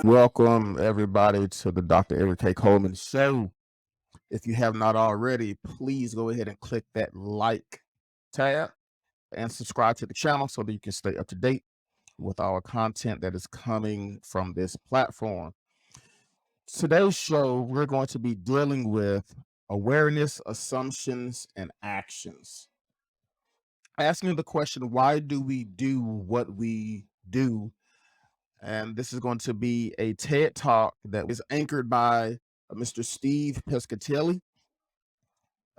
Welcome, everybody, to the Dr. Eric K. Coleman Show. If you have not already, please go ahead and click that like tab and subscribe to the channel so that you can stay up to date with our content that is coming from this platform. Today's show, we're going to be dealing with awareness, assumptions, and actions. Asking the question, why do we do what we do? And this is going to be a TED Talk that is anchored by Mr. Steve Pescatelli.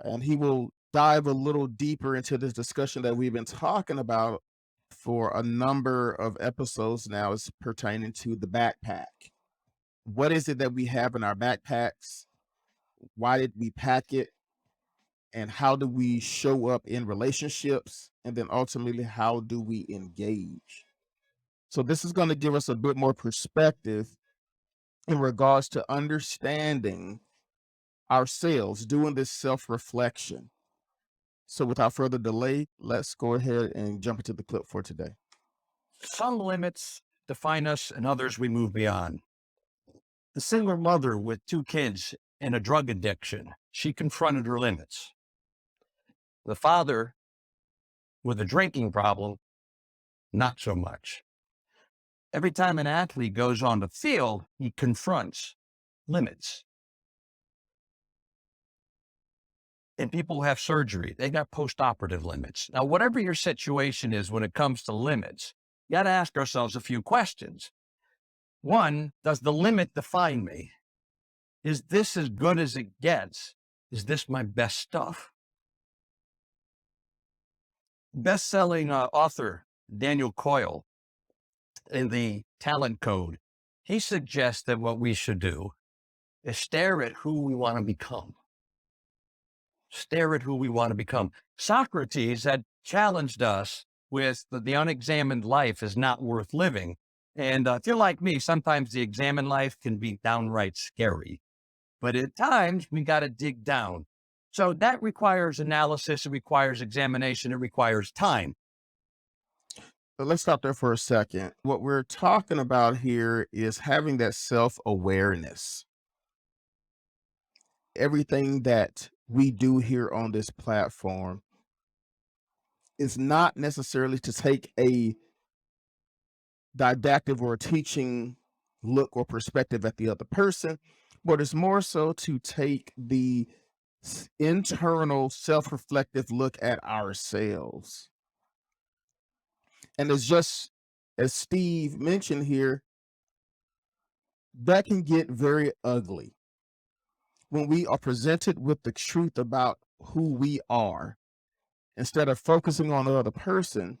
And he will dive a little deeper into this discussion that we've been talking about for a number of episodes now, is pertaining to the backpack. What is it that we have in our backpacks? Why did we pack it? And how do we show up in relationships? And then ultimately, how do we engage? So this is going to give us a bit more perspective in regards to understanding ourselves, doing this self-reflection. So without further delay, let's go ahead and jump into the clip for today. Some limits define us and others we move beyond. The single mother with 2 kids and a drug addiction, she confronted her limits. The father with a drinking problem, not so much. Every time an athlete goes on the field, he confronts limits. And people who have surgery, they got post-operative limits. Now, whatever your situation is when it comes to limits, you got to ask ourselves a few questions. One, does the limit define me? Is this as good as it gets? Is this my best stuff? Best-selling author Daniel Coyle, in the Talent Code, he suggests that what we should do is stare at who we want to become. Stare at who we want to become. Socrates had challenged us with the unexamined life is not worth living. And if you're like me, sometimes the examined life can be downright scary. But at times, we got to dig down. So that requires analysis, it requires examination, it requires time. So let's stop there for a second. What we're talking about here is having that self-awareness. Everything that we do here on this platform is not necessarily to take a didactic or teaching look or perspective at the other person, but it's more so to take the internal self-reflective look at ourselves. And it's just, as Steve mentioned here, that can get very ugly when we are presented with the truth about who we are. Instead of focusing on the other person,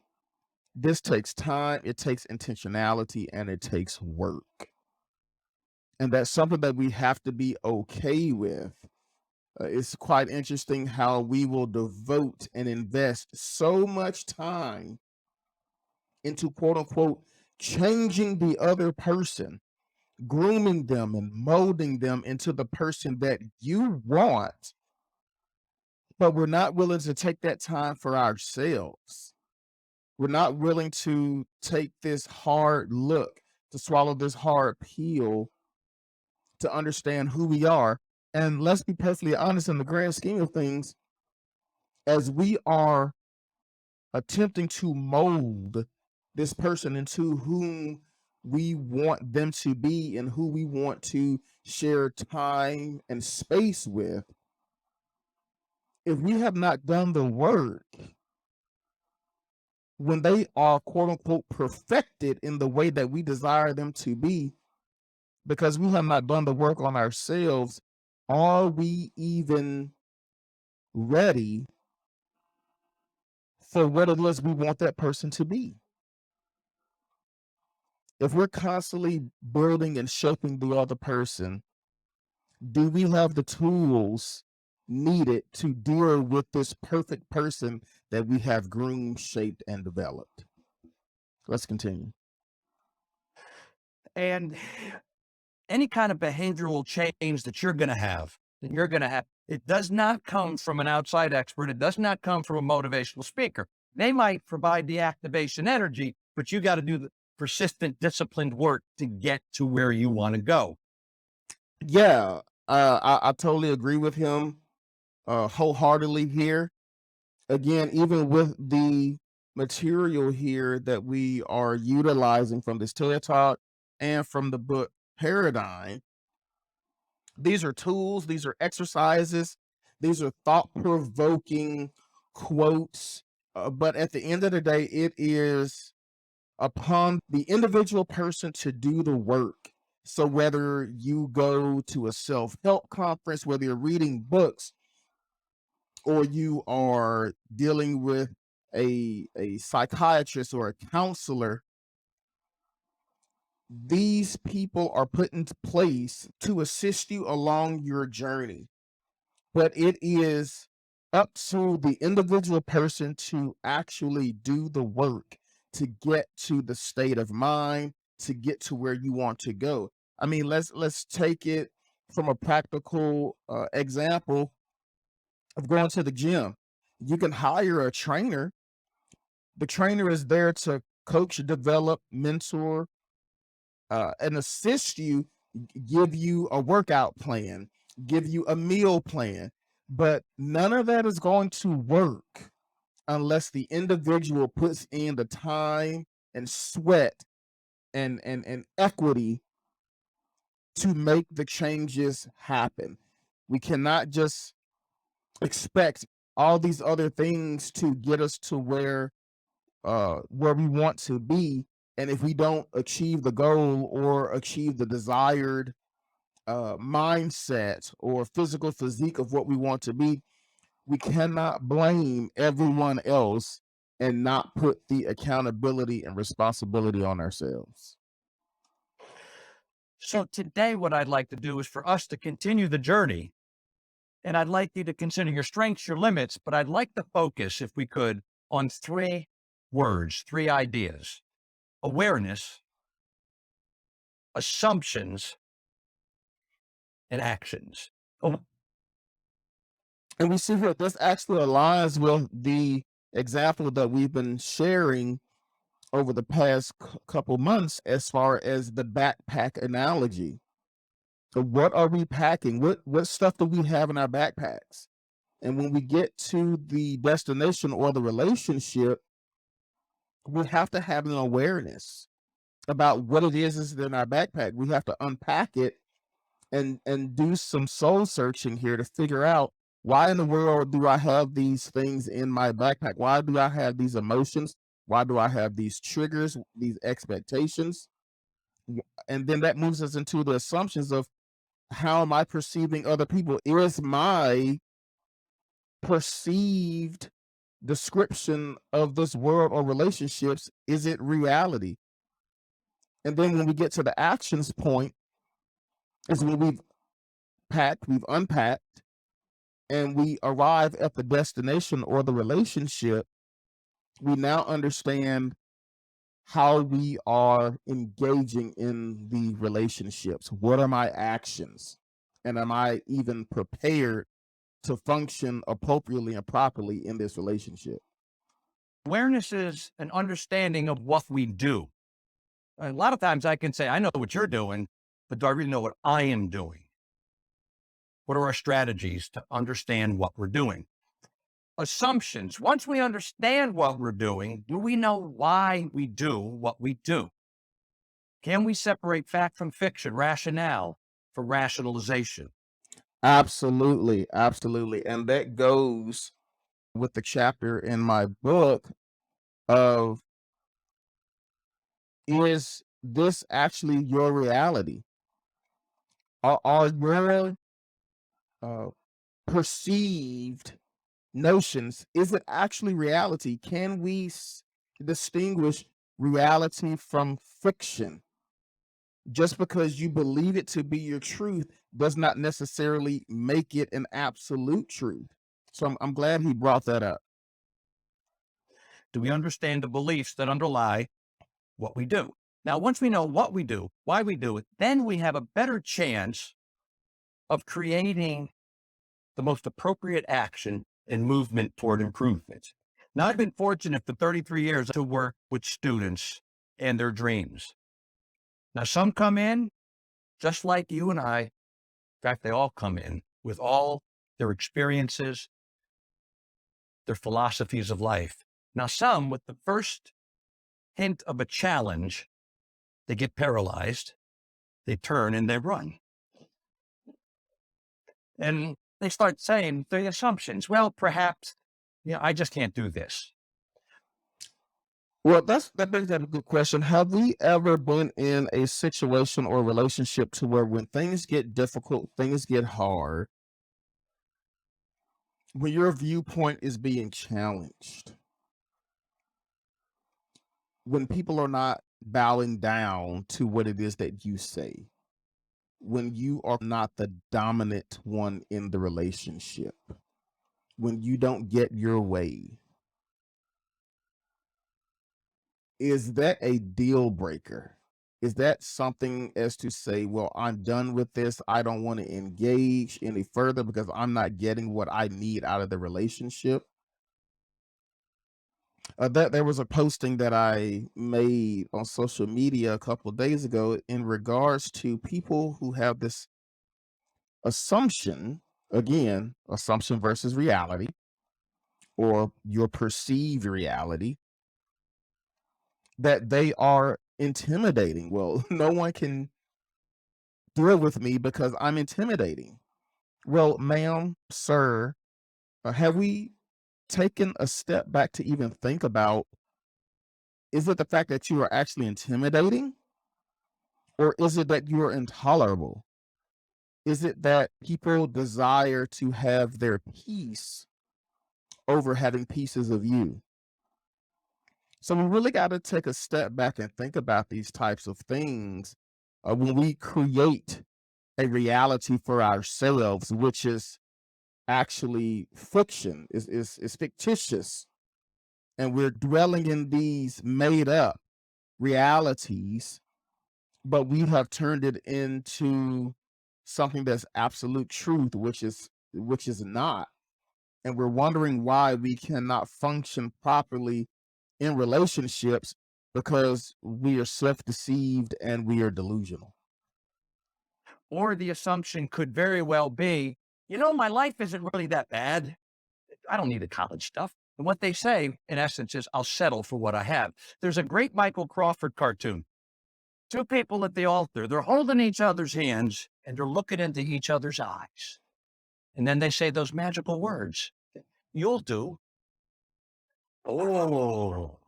this takes time, it takes intentionality, and it takes work. And that's something that we have to be okay with. It's quite interesting how we will devote and invest so much time into quote unquote changing the other person, grooming them and molding them into the person that you want, but we're not willing to take that time for ourselves. We're not willing to take this hard look, to swallow this hard pill, to understand who we are. And let's be perfectly honest, in the grand scheme of things, as we are attempting to mold this person into whom we want them to be and who we want to share time and space with, if we have not done the work, when they are quote unquote perfected in the way that we desire them to be, because we have not done the work on ourselves, are we even ready for what it is we want that person to be? If we're constantly building and shaping the other person, do we have the tools needed to deal with this perfect person that we have groomed, shaped, and developed? Let's continue. And any kind of behavioral change that you're going to have, it does not come from an outside expert. It does not come from a motivational speaker. They might provide the activation energy, but you got to do persistent, disciplined work to get to where you want to go. Yeah, I totally agree with him wholeheartedly here. Again, even with the material here that we are utilizing from this TED Talk and from the book Paradigm, these are tools, these are exercises, these are thought provoking quotes. But at the end of the day, it is upon the individual person to do the work. So whether you go to a self-help conference, whether you're reading books, or you are dealing with a psychiatrist or a counselor, these people are put into place to assist you along your journey. But it is up to the individual person to actually do the work to get to the state of mind, to get to where you want to go. I mean, let's take it from a practical example of going to the gym. You can hire a trainer. The trainer is there to coach, develop, mentor, and assist you, give you a workout plan, give you a meal plan. But none of that is going to work unless the individual puts in the time and sweat and equity to make the changes happen. We cannot just expect all these other things to get us to where we want to be, and if we don't achieve the goal or achieve the desired mindset or physical physique of what we want to be, we cannot blame everyone else and not put the accountability and responsibility on ourselves. So today, what I'd like to do is for us to continue the journey. And I'd like you to consider your strengths, your limits, but I'd like to focus, if we could, on 3 words, 3 ideas: awareness, assumptions, and actions. Oh, And we see here this actually aligns with the example that we've been sharing over the past couple months as far as the backpack analogy. So what are we packing? What stuff do we have in our backpacks? And when we get to the destination or the relationship, we have to have an awareness about what it is in our backpack. We have to unpack it and do some soul searching here to figure out, why in the world do I have these things in my backpack? Why do I have these emotions? Why do I have these triggers, these expectations? And then that moves us into the assumptions of, how am I perceiving other people? Is my perceived description of this world or relationships, is it reality? And then when we get to the actions point, is when we've packed, we've unpacked, and we arrive at the destination or the relationship, we now understand how we are engaging in the relationships. What are my actions? And am I even prepared to function appropriately and properly in this relationship? awareness is an understanding of what we do. A lot of times I can say, I know what you're doing, but do I really know what I am doing? What are our strategies to understand what we're doing? Assumptions. Once we understand what we're doing, do we know why we do what we do? Can we separate fact from fiction, rationale from rationalization? Absolutely, absolutely. And that goes with the chapter in my book of, is this actually your reality? Are your uh, perceived notions, is it actually reality? Can we distinguish reality from fiction? Just because you believe it to be your truth does not necessarily make it an absolute truth. So I'm glad he brought that up. Do we understand the beliefs that underlie what we do? Now, once we know what we do, why we do it, then we have a better chance of creating the most appropriate action and movement toward improvement. Now, I've been fortunate for 33 years to work with students and their dreams. Now, some come in just like you and I. In fact, they all come in with all their experiences, their philosophies of life. Now, some with the first hint of a challenge, they get paralyzed, they turn and they run. And they start saying the assumptions. Well, perhaps, I just can't do this. Well, that brings up a good question. Have we ever been in a situation or relationship to where when things get difficult, things get hard, when your viewpoint is being challenged, when people are not bowing down to what it is that you say, when you are not the dominant one in the relationship, when you don't get your way, is that a deal breaker? Is that something as to say, well, I'm done with this. I don't want to engage any further because I'm not getting what I need out of the relationship? That there was a posting that I made on social media a couple of days ago in regards to people who have this assumption, again, assumption versus reality, or your perceived reality, that they are intimidating. Well, no one can deal with me because I'm intimidating. Well, ma'am, sir, have we taken a step back to even think about, is it the fact that you are actually intimidating, or is it that you are intolerable? Is it that people desire to have their peace over having pieces of you? So we really got to take a step back and think about these types of things when we create a reality for ourselves, which is actually fiction, is fictitious, and we're dwelling in these made up realities, but we have turned it into something that's absolute truth, which is not. And we're wondering why we cannot function properly in relationships because we are self-deceived and we are delusional. Or the assumption could very well be, my life isn't really that bad. I don't need the college stuff. And what they say, in essence, is I'll settle for what I have. There's a great Michael Crawford cartoon. Two people at the altar, they're holding each other's hands and they're looking into each other's eyes. And then they say those magical words, you'll do. Oh,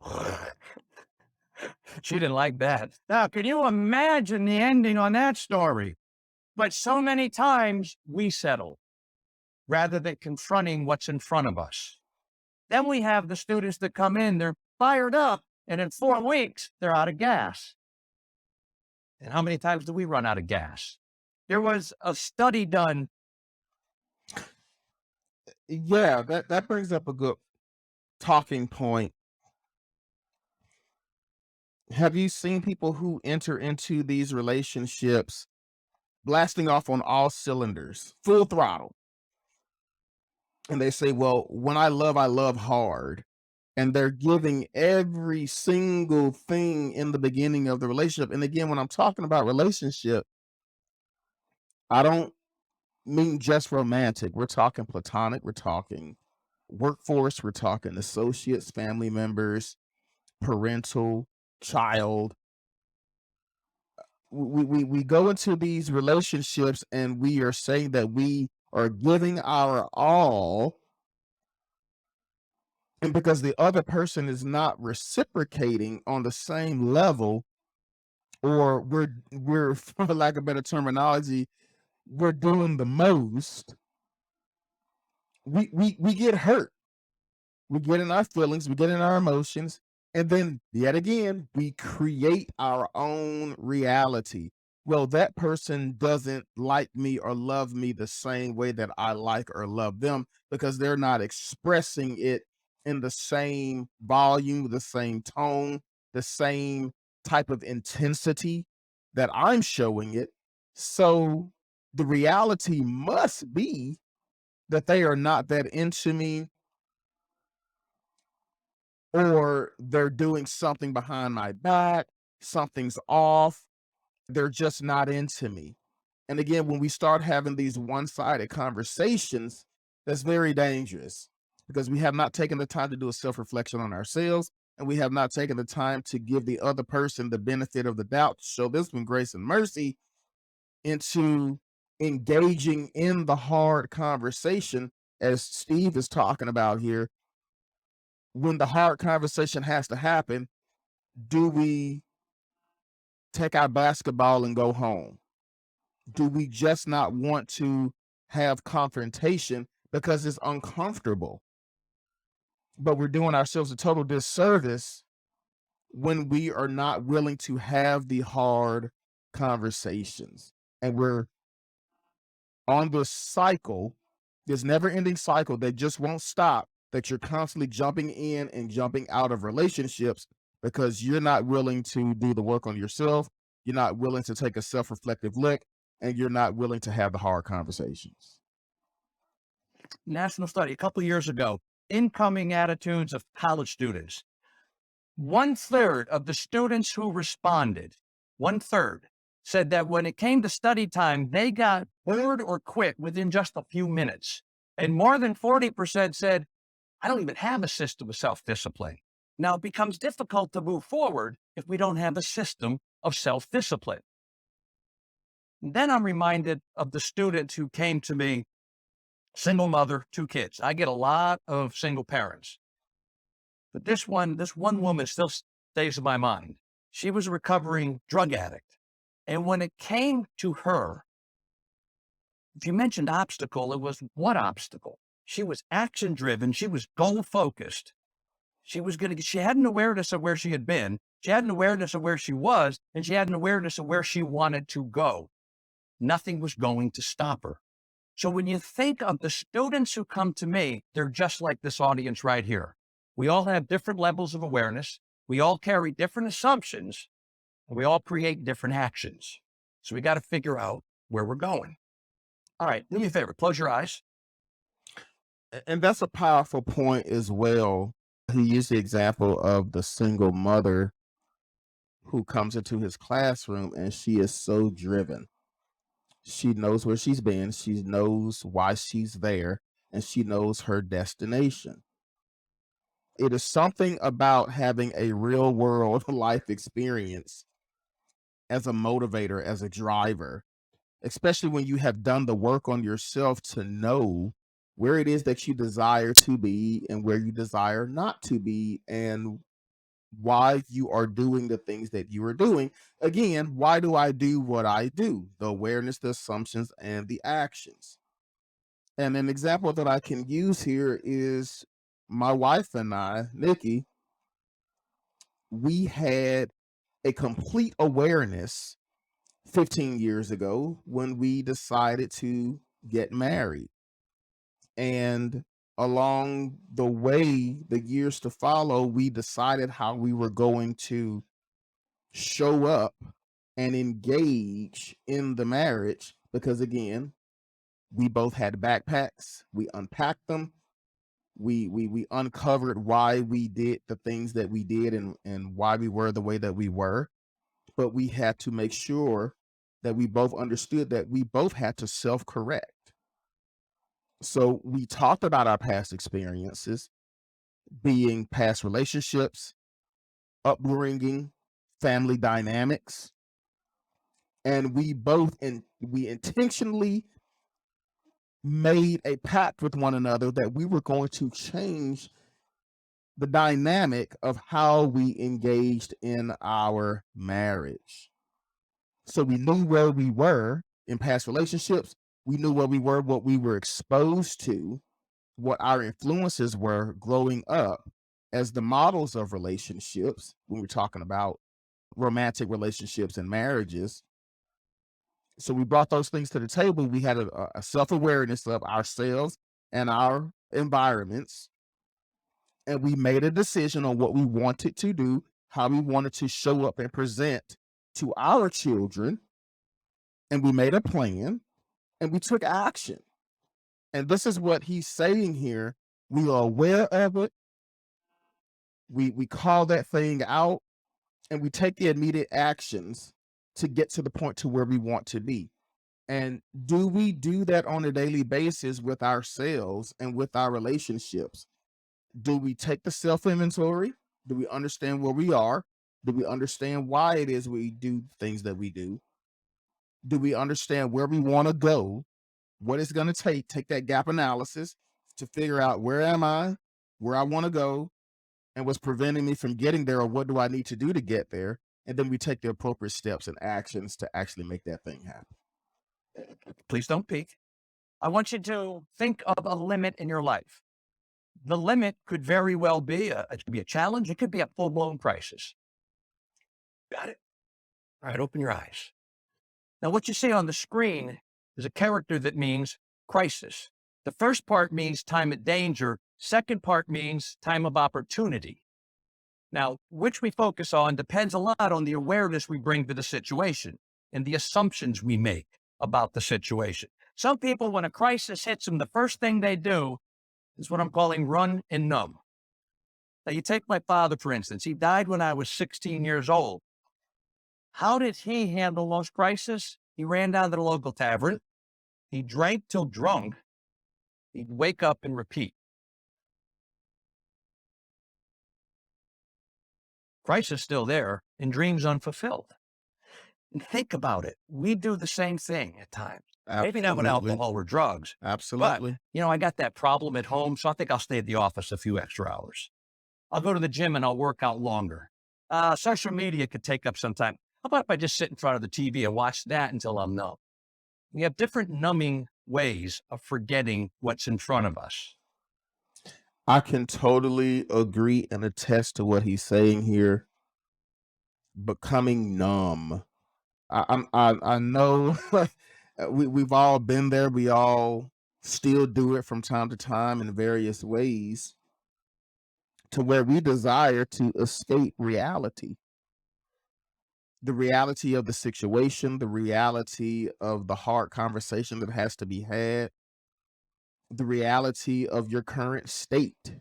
she didn't like that. Now, can you imagine the ending on that story? But so many times we settle rather than confronting what's in front of us. Then we have the students that come in, they're fired up, and in 4 weeks, they're out of gas. And how many times do we run out of gas? There was a study done. Yeah, that brings up a good talking point. Have you seen people who enter into these relationships blasting off on all cylinders, full throttle? And they say, well, when I love hard. And they're giving every single thing in the beginning of the relationship. And again, when I'm talking about relationship, I don't mean just romantic. We're talking platonic, we're talking workforce, we're talking associates, family members, parental, child. We go into these relationships and we are saying that we are giving our all, and because the other person is not reciprocating on the same level, or we're for lack of better terminology, we're doing the most, we get hurt. We get in our feelings, we get in our emotions, and then yet again, we create our own reality. Well, that person doesn't like me or love me the same way that I like or love them because they're not expressing it in the same volume, the same tone, the same type of intensity that I'm showing it. So the reality must be that they are not that into me, or they're doing something behind my back, something's off, they're just not into me. And again, when we start having these one-sided conversations, that's very dangerous because we have not taken the time to do a self-reflection on ourselves, and we have not taken the time to give the other person the benefit of the doubt, show this one grace and mercy into engaging in the hard conversation, as Steve is talking about here. When the hard conversation has to happen, do we take our basketball and go home? Do we just not want to have confrontation because it's uncomfortable? But we're doing ourselves a total disservice when we are not willing to have the hard conversations. And we're on this cycle, this never ending cycle that just won't stop, that you're constantly jumping in and jumping out of relationships because you're not willing to do the work on yourself. You're not willing to take a self-reflective look, and you're not willing to have the hard conversations. National study a couple of years ago, incoming attitudes of college students. 1/3 of the students who responded, 1/3, said that when it came to study time, they got bored or quit within just a few minutes. And more than 40% said, I don't even have a system of self-discipline. Now, it becomes difficult to move forward if we don't have a system of self-discipline. Then I'm reminded of the student who came to me, single mother, 2 kids. I get a lot of single parents. But this one woman still stays in my mind. She was a recovering drug addict. And when it came to her, if you mentioned obstacle, it was what obstacle? She was action driven. She was goal focused. She had an awareness of where she had been. She had an awareness of where she was, and she had an awareness of where she wanted to go. Nothing was going to stop her. So when you think of the students who come to me, they're just like this audience right here. We all have different levels of awareness. We all carry different assumptions, and we all create different actions. So we got to figure out where we're going. All right, do me a favor, close your eyes. And that's a powerful point as well. He used the example of the single mother who comes into his classroom, and she is so driven. She knows where she's been, she knows why she's there, and she knows her destination. It is something about having a real world life experience as a motivator, as a driver, especially when you have done the work on yourself to know where it is that you desire to be and where you desire not to be, and why you are doing the things that you are doing. Again, why do I do what I do? The awareness, the assumptions, and the actions. And an example that I can use here is my wife and I, Nikki, we had a complete awareness 15 years ago when we decided to get married. And along the way, the years to follow, we decided how we were going to show up and engage in the marriage because, again, we both had backpacks. We unpacked them. We uncovered why we did the things that we did and why we were the way that we were. But we had to make sure that we both understood that we both had to self-correct. So we talked about our past experiences, being past relationships, upbringing, family dynamics, and we intentionally made a pact with one another that we were going to change the dynamic of how we engaged in our marriage. So we knew where we were in past relationships. We knew where we were, what we were exposed to, what our influences were growing up as the models of relationships when we're talking about romantic relationships and marriages. So we brought those things to the table. We had a self-awareness of ourselves and our environments. And we made a decision on what we wanted to do, how we wanted to show up and present to our children. And we made a plan and we took action. And this is what he's saying here. We are aware of it. We call that thing out. and we take the immediate actions to get to the point to where we want to be. And do we do that on a daily basis with ourselves and with our relationships? Do we take the self inventory? Do we understand where we are? Do we understand why it is we do things that we do? Do we understand where we want to go? What it's going to take that gap analysis to figure out where am I, where I want to go, and what's preventing me from getting there, or what do I need to do to get there? And then we take the appropriate steps and actions to actually make that thing happen. Please don't peek. I want you to think of a limit in your life. The limit could very well be it could be a challenge. It could be a full-blown crisis. Got it? All right, open your eyes. Now, what you see on the screen is a character that means crisis. The first part means time of danger. Second part means time of opportunity. Now, which we focus on depends a lot on the awareness we bring to the situation and the assumptions we make about the situation. Some people, when a crisis hits them, the first thing they do is what I'm calling run and numb. Now, you take my father, for instance. He died when I was 16 years old. How did he handle those crises? He ran down to the local tavern. He drank till drunk. He'd wake up and repeat. Crisis still there and dreams unfulfilled. And think about it. We do the same thing at times. Maybe not with alcohol or drugs. Absolutely. But, I got that problem at home, so I think I'll stay at the office a few extra hours. I'll go to the gym and I'll work out longer. Social media could take up some time. How about if I just sit in front of the TV and watch that until I'm numb? We have different numbing ways of forgetting what's in front of us. I can totally agree and attest to what he's saying here. Becoming numb. I know we've all been there. We all still do it from time to time in various ways, to where we desire to escape reality. The reality of the situation, the reality of the hard conversation that has to be had, the reality of your current state.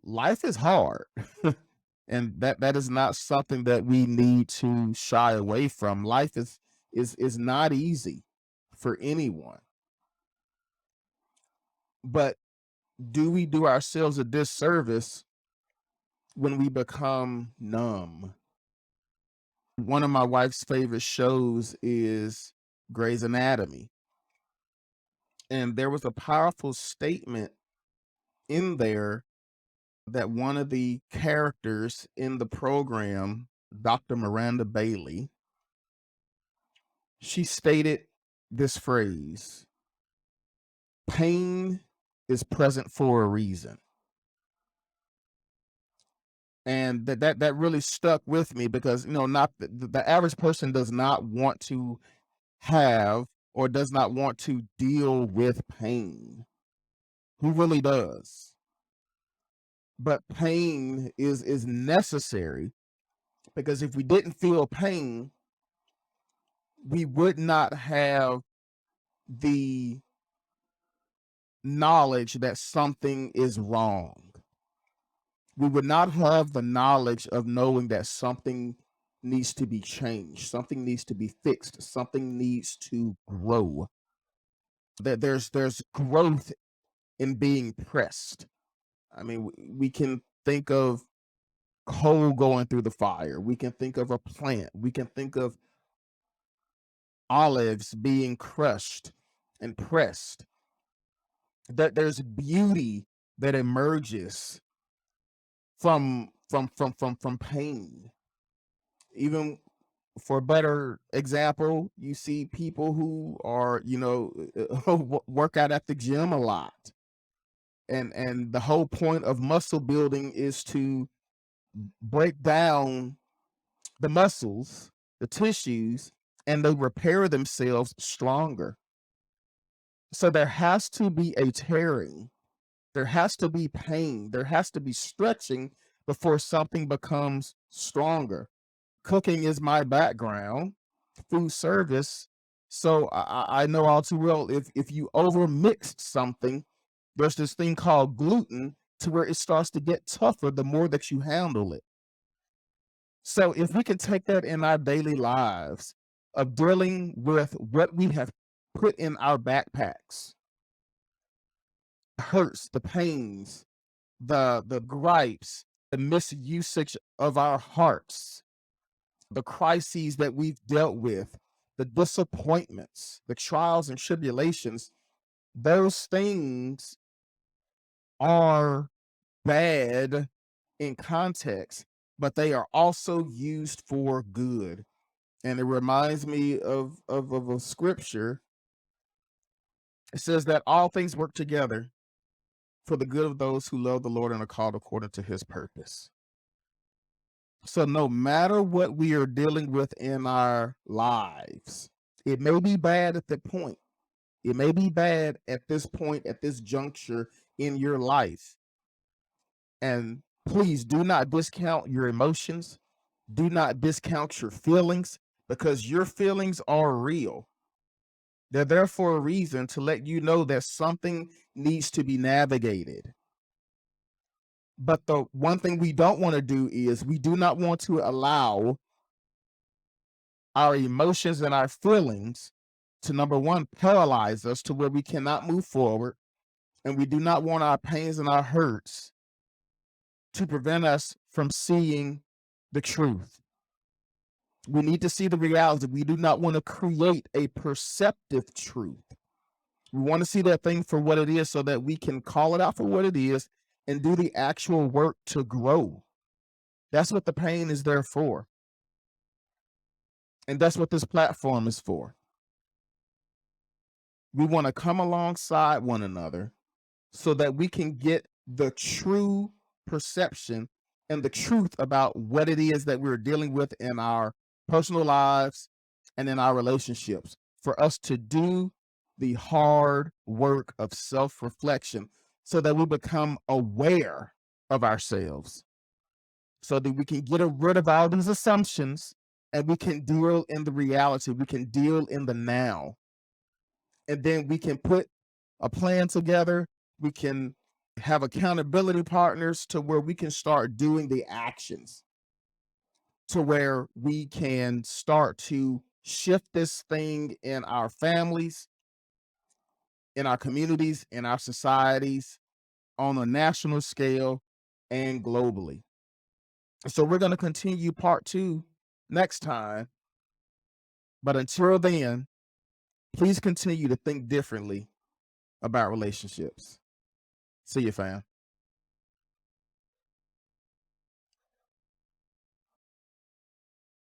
Life is hard. And that is not something that we need to shy away from. Life is not easy for anyone. But do we do ourselves a disservice when we become numb? One of my wife's favorite shows is Grey's Anatomy. And there was a powerful statement in there that one of the characters in the program, Dr. Miranda Bailey, she stated this phrase: pain is present for a reason. And that really stuck with me, because not the average person does not want to have, or does not want to deal with pain. Who really does? But pain is necessary, because if we didn't feel pain, we would not have the knowledge that something is wrong. We would not have the knowledge of knowing that something needs to be changed, something needs to be fixed, something needs to grow. That there's growth in being pressed. I mean, we can think of coal going through the fire. We can think of a plant. We can think of olives being crushed and pressed. That there's beauty that emerges from pain. Even for a better example, you see people who are, work out at the gym a lot. And the whole point of muscle building is to break down the muscles, the tissues, and they repair themselves stronger. So there has to be a tearing. There has to be pain. There has to be stretching before something becomes stronger. Cooking is my background, food service. So I know all too well, if you overmix something, there's this thing called gluten, to where it starts to get tougher the more that you handle it. So if we can take that in our daily lives of dealing with what we have put in our backpacks, hurts, the pains, the gripes, the misusage of our hearts, the crises that we've dealt with, the disappointments, the trials and tribulations, those things are bad in context, but they are also used for good. And it reminds me of a scripture. It says that all things work together for the good of those who love the Lord and are called according to his purpose. So no matter what we are dealing with in our lives, it may be bad at the point. It may be bad at this point, at this juncture in your life. And please do not discount your emotions. Do not discount your feelings, because your feelings are real. They're there for a reason, to let you know that something needs to be navigated. But the one thing we don't want to do is we do not want to allow our emotions and our feelings to, number one, paralyze us to where we cannot move forward. And we do not want our pains and our hurts to prevent us from seeing the truth. We need to see the reality. We do not want to create a perceptive truth. We want to see that thing for what it is, so that we can call it out for what it is and do the actual work to grow. That's what the pain is there for. And that's what this platform is for. We want to come alongside one another so that we can get the true perception and the truth about what it is that we're dealing with in our personal lives and in our relationships, for us to do the hard work of self-reflection so that we become aware of ourselves, so that we can get rid of all these assumptions and we can deal in the reality. We can deal in the now. And then we can put a plan together. We can have accountability partners to where we can start doing the actions, to where we can start to shift this thing in our families, in our communities, in our societies, on a national scale and globally. So we're going to continue part 2 next time. But until then, please continue to think differently about relationships. See you, fam.